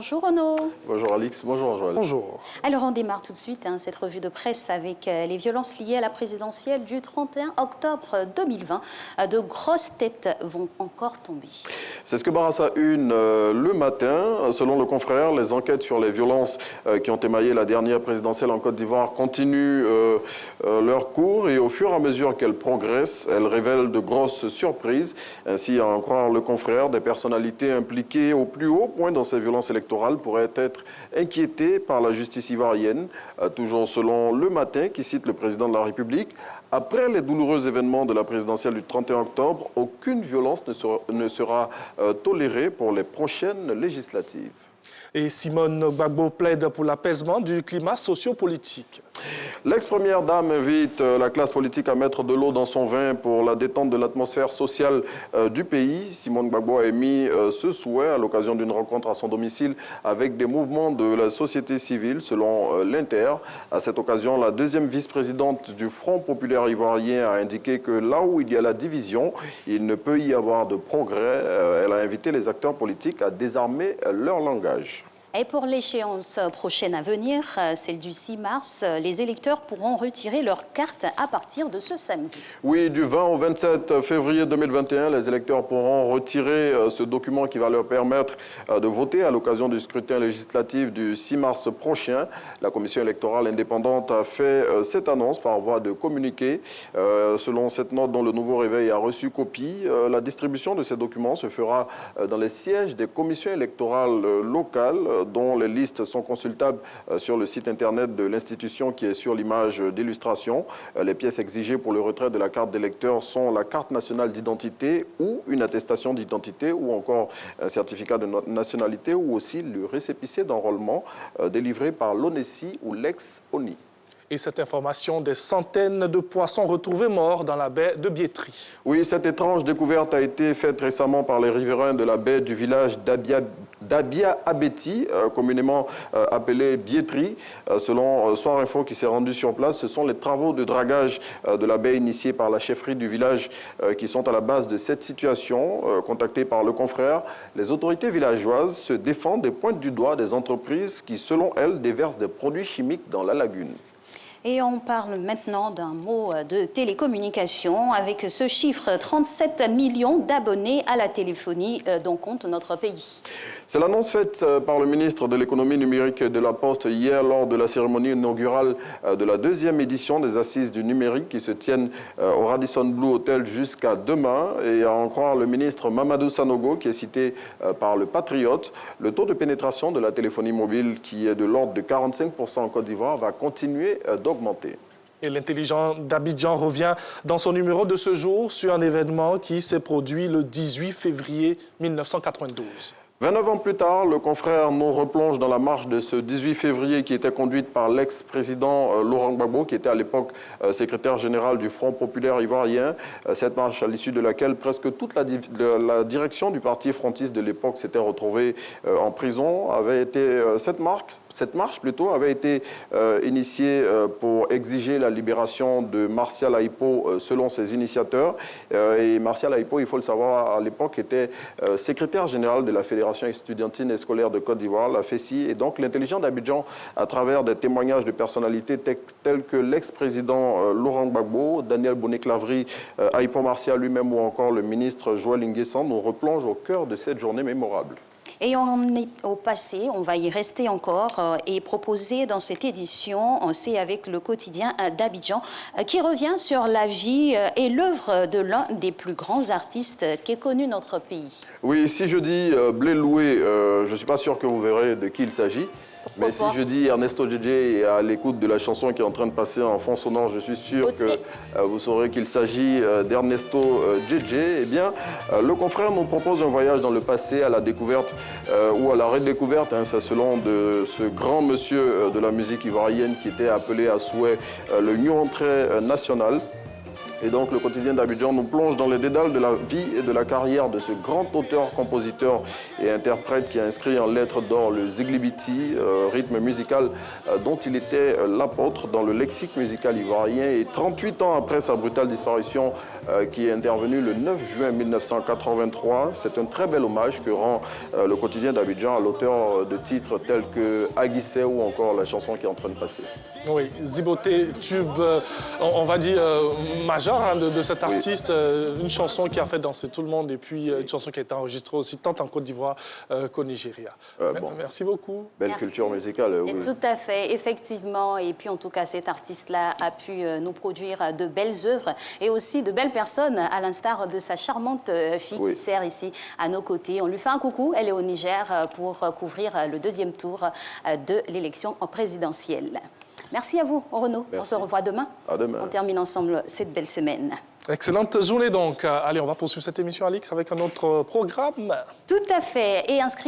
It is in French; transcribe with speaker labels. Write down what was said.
Speaker 1: Bonjour Renaud.
Speaker 2: Bonjour Alix, bonjour Joël.
Speaker 3: Bonjour.
Speaker 1: Alors on démarre tout de suite cette revue de presse avec les violences liées à la présidentielle du 31 octobre 2020. De grosses têtes vont encore tomber. C'est
Speaker 2: ce que Barassa a une le matin. Selon le confrère, les enquêtes sur les violences qui ont émaillé la dernière présidentielle en Côte d'Ivoire continuent leur cours et au fur et à mesure qu'elles progressent, elles révèlent de grosses surprises. Ainsi, à en croire le confrère, des personnalités impliquées au plus haut point dans ces violences électorales pourraient être inquiétées par la justice ivoirienne. Toujours selon Le Matin, qui cite le président de la République, après les douloureux événements de la présidentielle du 31 octobre, aucune violence ne sera tolérée pour les prochaines législatives.
Speaker 3: Et Simone Gbagbo plaide pour l'apaisement du climat sociopolitique.
Speaker 2: L'ex-première dame invite la classe politique à mettre de l'eau dans son vin pour la détente de l'atmosphère sociale du pays. Simone Gbagbo a émis ce souhait à l'occasion d'une rencontre à son domicile avec des mouvements de la société civile, selon l'Inter. À cette occasion, la deuxième vice-présidente du Front populaire ivoirien a indiqué que là où il y a la division, il ne peut y avoir de progrès. Elle a invité les acteurs politiques à désarmer leur langage.
Speaker 1: Et pour l'échéance prochaine à venir, celle du 6 mars, les électeurs pourront retirer leur carte à partir de ce samedi.
Speaker 2: Oui, du 20 au 27 février 2021, les électeurs pourront retirer ce document qui va leur permettre de voter à l'occasion du scrutin législatif du 6 mars prochain. La commission électorale indépendante a fait cette annonce par voie de communiqué. Selon cette note dont le Nouveau Réveil a reçu copie, la distribution de ces documents se fera dans les sièges des commissions électorales locales, dont les listes sont consultables sur le site internet de l'institution qui est sur l'image d'illustration. Les pièces exigées pour le retrait de la carte d'électeur sont la carte nationale d'identité ou une attestation d'identité ou encore un certificat de nationalité ou aussi le récépissé d'enrôlement délivré par l'ONESI ou l'ex-ONI.
Speaker 3: Et cette information, des centaines de poissons retrouvés morts dans la baie de Biétri.
Speaker 2: Oui, cette étrange découverte a été faite récemment par les riverains de la baie du village d'Abia Abeti, communément appelé Biétri. Selon Soir Info qui s'est rendu sur place, ce sont les travaux de dragage de la baie initiés par la chefferie du village qui sont à la base de cette situation. Contactées par le confrère, les autorités villageoises se défendent et pointent du doigt des entreprises qui, selon elles, déversent des produits chimiques dans la lagune.
Speaker 1: Et on parle maintenant d'un mot de télécommunication avec ce chiffre, 37 millions d'abonnés à la téléphonie dont compte notre pays.
Speaker 2: C'est l'annonce faite par le ministre de l'économie numérique et de la Poste hier lors de la cérémonie inaugurale de la deuxième édition des Assises du numérique qui se tiennent au Radisson Blu Hotel jusqu'à demain. Et à en croire le ministre Mamadou Sanogo qui est cité par le Patriote, le taux de pénétration de la téléphonie mobile qui est de l'ordre de 45% en Côte d'Ivoire va continuer d'augmenter.
Speaker 3: Et l'intelligent d'Abidjan revient dans son numéro de ce jour sur un événement qui s'est produit le 18 février 1992.
Speaker 2: 29 ans plus tard, le confrère nous replonge dans la marche de ce 18 février qui était conduite par l'ex-président Laurent Gbagbo, qui était à l'époque secrétaire général du Front populaire ivoirien. Cette marche à l'issue de laquelle presque toute la direction du parti frontiste de l'époque s'était retrouvée en prison. Cette marche avait été initiée pour exiger la libération de Martial Aipo selon ses initiateurs. Et Martial Aipo, il faut le savoir, à l'époque était secrétaire général de la Fédération estudiantine et scolaire de Côte d'Ivoire, la FESI, et donc l'intelligent d'Abidjan, à travers des témoignages de personnalités telles que l'ex-président Laurent Gbagbo, Daniel Bonnet-Clavry, Aipo Martial lui-même ou encore le ministre Joël Nguessan, nous replonge au cœur de cette journée mémorable.
Speaker 1: Et on est au passé, on va y rester encore et proposer dans cette édition, c'est avec le quotidien d'Abidjan, qui revient sur la vie et l'œuvre de l'un des plus grands artistes qu'ait connu notre pays.
Speaker 2: Oui, si je dis Blé Loué, je ne suis pas sûr que vous verrez de qui il s'agit. Mais si je dis Ernesto Djedje et à l'écoute de la chanson qui est en train de passer en fond sonore, je suis sûr que vous saurez qu'il s'agit d'Ernesto Djedje. Eh bien, le confrère nous propose un voyage dans le passé à la découverte ou à la redécouverte, c'est selon de ce grand monsieur de la musique ivoirienne qui était appelé à souhait le New Entrée national. Et donc, le quotidien d'Abidjan nous plonge dans les dédales de la vie et de la carrière de ce grand auteur, compositeur et interprète qui a inscrit en lettres d'or le ziglibiti, rythme musical dont il était l'apôtre dans le lexique musical ivoirien. Et 38 ans après sa brutale disparition qui est intervenue le 9 juin 1983, c'est un très bel hommage que rend le quotidien d'Abidjan à l'auteur de titres tels que Aguissé ou encore la chanson qui est en train de passer.
Speaker 3: Oui, Ziboté, tube, on va dire, majeur hein, de cet artiste. Oui. Une chanson qui a fait danser tout le monde et puis une chanson qui a été enregistrée aussi tant en Côte d'Ivoire qu'au Nigeria. Bon. Merci beaucoup.
Speaker 2: Belle culture musicale.
Speaker 1: Oui. Tout à fait, effectivement. Et puis en tout cas, cet artiste-là a pu nous produire de belles œuvres et aussi de belles personnes, à l'instar de sa charmante fille qui sert ici à nos côtés. On lui fait un coucou, elle est au Niger pour couvrir le deuxième tour de l'élection présidentielle. Merci à vous, Renaud. Merci. On se revoit demain.
Speaker 2: À demain.
Speaker 1: On termine ensemble cette belle semaine.
Speaker 3: Excellente journée donc. Allez, on va poursuivre cette émission, Alix, avec un autre programme.
Speaker 1: Tout à fait. Et inscrit